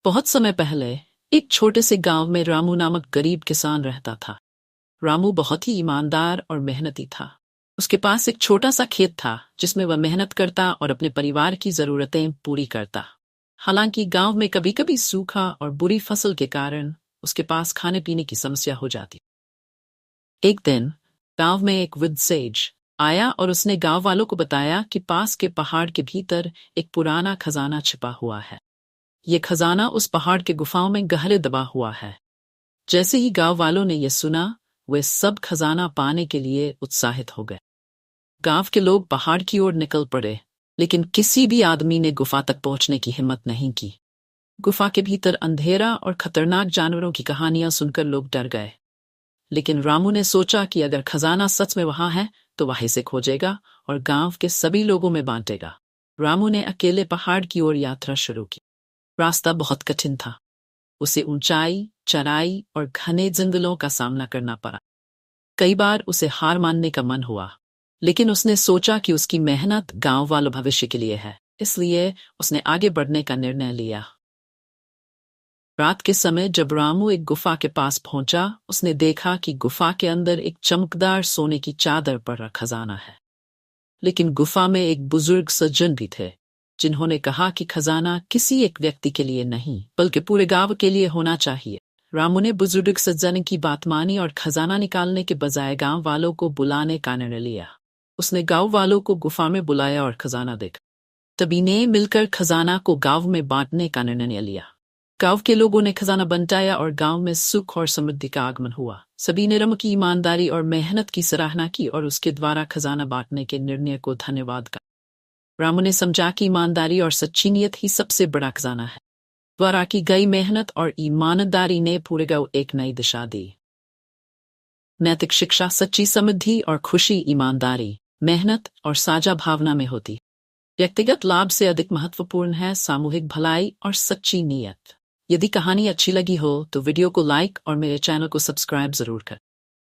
बहुत समय पहले एक छोटे से गांव में रामू नामक गरीब किसान रहता था। रामू बहुत ही ईमानदार और मेहनती था। उसके पास एक छोटा सा खेत था जिसमें वह मेहनत करता और अपने परिवार की जरूरतें पूरी करता। हालांकि गांव में कभी कभी सूखा और बुरी फसल के कारण उसके पास खाने पीने की समस्या हो जाती। एक दिन गांव में एक वृद्ध सेज आया और उसने गांव वालों को बताया कि पास के पहाड़ के भीतर एक पुराना खजाना छिपा हुआ है। ये खजाना उस पहाड़ के गुफाओं में गहरे दबा हुआ है। जैसे ही गांव वालों ने यह सुना, वे सब खजाना पाने के लिए उत्साहित हो गए। गांव के लोग पहाड़ की ओर निकल पड़े, लेकिन किसी भी आदमी ने गुफा तक पहुंचने की हिम्मत नहीं की। गुफा के भीतर अंधेरा और खतरनाक जानवरों की कहानियां सुनकर लोग डर गए। लेकिन रामू ने सोचा कि अगर खजाना सच में वहां है तो वह इसे खोजेगा और गांव के सभी लोगों में बांटेगा। रामू ने अकेले पहाड़ की ओर यात्रा शुरू की। रास्ता बहुत कठिन था। उसे ऊंचाई, चढ़ाई और घने जंगलों का सामना करना पड़ा। कई बार उसे हार मानने का मन हुआ, लेकिन उसने सोचा कि उसकी मेहनत गांव वालों भविष्य के लिए है, इसलिए उसने आगे बढ़ने का निर्णय लिया। रात के समय जब रामू एक गुफा के पास पहुंचा, उसने देखा कि गुफा के अंदर एक चमकदार सोने की चादर पर खजाना है। लेकिन गुफा में एक बुजुर्ग सज्जन भी थे, जिन्होंने कहा कि खजाना किसी एक व्यक्ति के लिए नहीं बल्कि पूरे गांव के लिए होना चाहिए। रामू ने बुजुर्ग सज्जन की बात मानी और खजाना निकालने के बजाय गांव वालों को बुलाने का निर्णय लिया। उसने गांव वालों को गुफा में बुलाया और खजाना देखा। तभी ने मिलकर खजाना को गांव में बांटने का निर्णय लिया। गांव के लोगों ने खजाना बंटाया और गांव में सुख और समृद्धि का आगमन हुआ। सभी ने रामू की ईमानदारी और मेहनत की सराहना की और उसके द्वारा खजाना बांटने के निर्णय को धन्यवाद कहा। रामू ने समझा कि ईमानदारी और सच्ची नीयत ही सबसे बड़ा खजाना है। द्वारा की गई मेहनत और ईमानदारी ने पूरे गांव एक नई दिशा दी। नैतिक शिक्षा सच्ची समृद्धि और खुशी ईमानदारी, मेहनत और साझा भावना में होती। व्यक्तिगत लाभ से अधिक महत्वपूर्ण है सामूहिक भलाई और सच्ची नीयत। यदि कहानी अच्छी लगी हो तो वीडियो को लाइक और मेरे चैनल को सब्सक्राइब जरूर करें।